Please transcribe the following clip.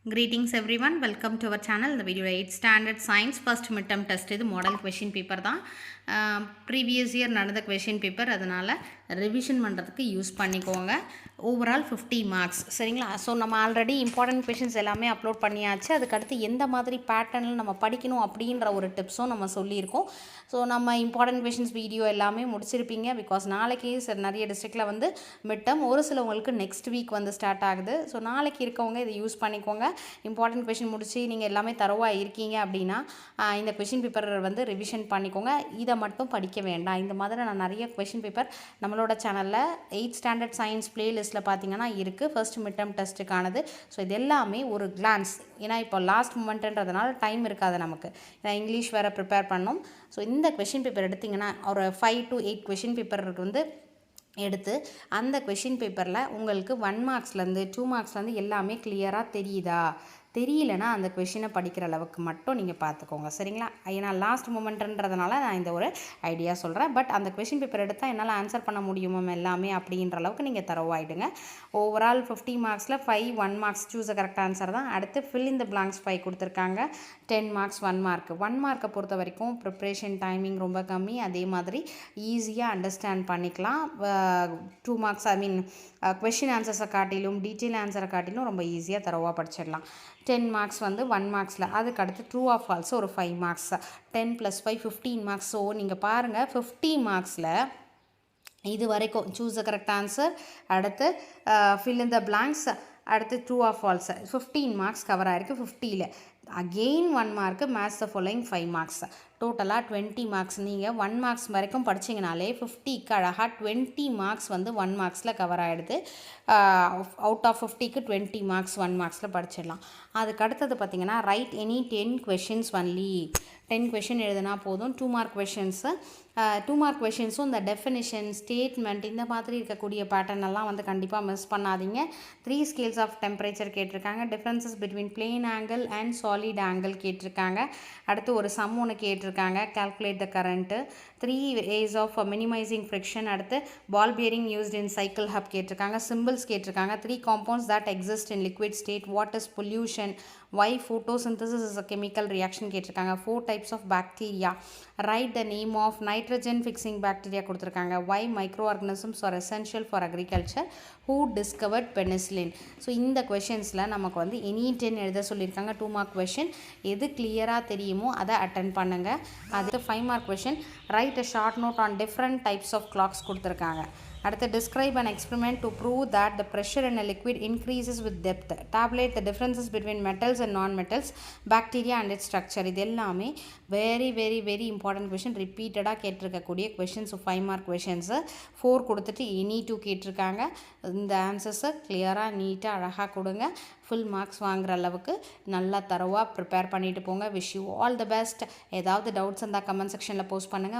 Greetings everyone, welcome to our channel. The video 8th standard science first midterm test இது model question paper தான். Previous year நடந்த question paper, அதனால் revision பண்ணுறதுக்கு use பண்ணிக்கோங்க. Overall 50 marks, சரிங்களா? So நம்ம already important questions எல்லாமே upload பண்ணியாச்சு. அதுக்கடுத்து எந்த மாதிரி பேட்டர்னில் நம்ம படிக்கணும் அப்படின்ற ஒரு டிப்ஸும் நம்ம சொல்லியிருக்கோம். ஸோ நம்ம இம்பார்ட்டன்ட் கொஷின்ஸ் வீடியோ எல்லாமே முடிச்சிருப்பீங்க. பிகாஸ் நாளைக்கு நிறைய டிஸ்ட்ரிக்டில் வந்து மிட்டம், ஒரு சிலவங்களுக்கு நெக்ஸ்ட் வீக் வந்து ஸ்டார்ட் ஆகுது. ஸோ நாளைக்கு இருக்கவங்க இதை யூஸ் பண்ணிக்கோங்க. இம்பார்ட்டன்ட் கொஷின் முடிச்சு நீங்கள் எல்லாமே தரவாக இருக்கீங்க அப்படின்னா இந்த கொஷின் பேப்பர் வந்து ரிவிஷன் பண்ணிக்கோங்க. இதை மட்டும் படிக்க வேண்டாம். இந்த மாதிரி நான் நிறைய கொஷின் பேப்பர் நம்மளோட சேனலில் 8th ஸ்டாண்டர்ட் சயின்ஸ் பிளேலிஸ்ட்டில் பார்த்தீங்கன்னா இருக்குது, ஃபர்ஸ்ட் மிட்டம் டெஸ்ட்டுக்கானது. ஸோ இது எல்லாமே ஒரு கிளான்ஸ், ஏன்னா இப்போ லாஸ்ட் மூமெண்ட்டுன்றதுனால டைம் இருக்காது நமக்கு, ஏன்னா இங்கிலீஷ் வேறு ப்ரிப்பேர் பண்ணோம். ஸோ இந்த கொஷின் பேப்பர் எடுத்திங்கன்னா ஒரு 5 to 8 கொஷின் பேப்பர் வந்து எடுத்து அந்த கொஷின் பேப்பரில் உங்களுக்கு 1 மார்க்ஸ்லேருந்து 2 மார்க்ஸ்லேருந்து எல்லாமே கிளியராக தெரியுதா? தெரியலனா அந்த கொஷினை படிக்கிற அளவுக்கு மட்டும் நீங்கள் பார்த்துக்கோங்க, சரிங்களா? ஏன்னா லாஸ்ட் மூமெண்ட்டுன்றதுனால நான் இந்த ஒரு ஐடியா சொல்கிறேன். பட் அந்த கொஷின் பேப்பர் எடுத்தால் என்னால் ஆன்சர் பண்ண முடியுமோ எல்லாமே அப்படின்ற அளவுக்கு நீங்கள் தரவாயிடுங்க. ஓவரால் 50 மார்க்ஸில் 5 1 மார்க்ஸ் சூஸ் கரெக்ட் ஆன்சர் தான். அடுத்து ஃபில் இன் த பிளாங்க்ஸ் 5 கொடுத்துருக்காங்க. 10 மார்க்ஸ் 1 மார்க். 1 மார்க்கை பொறுத்த வரைக்கும் ப்ரிப்ரேஷன் டைமிங் ரொம்ப கம்மி, அதே மாதிரி ஈஸியாக அண்டர்ஸ்டாண்ட் பண்ணிக்கலாம். 2 மார்க்ஸ் கொஷின் ஆன்சர்ஸை காட்டிலும் டீட்டெயில் ஆன்சரை காட்டிலும் ரொம்ப ஈஸியாக தரவாக படிச்சிடலாம். 10 மார்க்ஸ் வந்து 1 மார்க்ஸில், அதுக்கு அடுத்து ட்ரூ ஆர் ஃபால்ஸ் ஒரு 5 மார்க்ஸ், 10 + 5 15 மார்க்ஸ். ஸோ நீங்கள் பாருங்கள், 50 மார்க்ஸில் இது வரைக்கும் சூஸ் கரெக்ட் ஆன்சர், அடுத்து ஃபில் இன் த பிளாங்க்ஸ், அடுத்து true or false 15 marks cover ஆகிருக்கு. 50ல் again 1 mark match the following 5 marks, டோட்டலாக 20 மார்க்ஸ். நீங்கள் 1 மார்க்ஸ் வரைக்கும் படிச்சிங்கனாலே 50க்கு அழகாக 20 மார்க்ஸ் வந்து 1 மார்க்ஸில் கவர் ஆகிடுது. அவுட் ஆஃப் 50க்கு 20 மார்க்ஸ் 1 மார்க்ஸில் படிச்சிடலாம். அதுக்கு அடுத்தது பார்த்திங்கன்னா write any 10 questions only. 10 question எழுதுனா போதும். 2 மார்க் கொஷின்ஸு, 2 மார்க் கொஷின்ஸும் இந்த டெஃபினிஷன் ஸ்டேட்மெண்ட் இந்த மாதிரி இருக்கக்கூடிய பேட்டர்ன் எல்லாம் வந்து கண்டிப்பாக மிஸ் பண்ணாதீங்க. 3 ஸ்கேல்ஸ் ஆஃப் டெம்பரேச்சர் கேட்டிருக்காங்க. Differences between plane angle and solid angle கேட்டிருக்காங்க. அடுத்து ஒரு சம் ஒன்று கேட்டிருக்காங்க, calculate the current. 3 ways of minimising friction. அடுத்து ball bearing used in cycle hub கேட்டிருக்காங்க. சிம்பிள்ஸ் கேட்டிருக்காங்க. 3 compounds that exist in liquid state. What is pollution? Why photosynthesis is a chemical reaction கேட்டிருக்காங்க. 4 types of bacteria. Write the name of nitrogen fixing bacteria கொடுத்துருக்காங்க. Why microorganisms are essential for agriculture? Who discovered penicillin? So இந்த கொஷின்ஸில் நமக்கு வந்து any 10 எழுத சொல்லியிருக்காங்க. 2 mark question எது கிளியராக தெரியுமோ அதை அட்டன் பண்ணுங்கள். அது 5 mark question right a short note on different types of clocks கொடுத்துருக்காங்க. அடுத்து describe an experiment to prove that the pressure in a liquid increases with depth. Tabulate the differences between metals and non-metals, bacteria and its structure. இது எல்லாமே very very very important question, ரிப்பீட்டடாக கேட்டிருக்கக்கூடிய questions. 5 mark questions 4 கொடுத்துட்டு any 2 கேட்டிருக்காங்க. இந்த ஆன்சர்ஸை கிளியராக நீட்டாக அழகாக கொடுங்க. ஃபுல் மார்க்ஸ் வாங்குற அளவுக்கு நல்லா தரவாக ப்ரிப்பேர் பண்ணிட்டு போங்க. Wish you all the best. ஏதாவது டவுட்ஸ் இருந்தால் கமெண்ட் செக்ஷனில் போஸ்ட் பண்ணுங்கள்.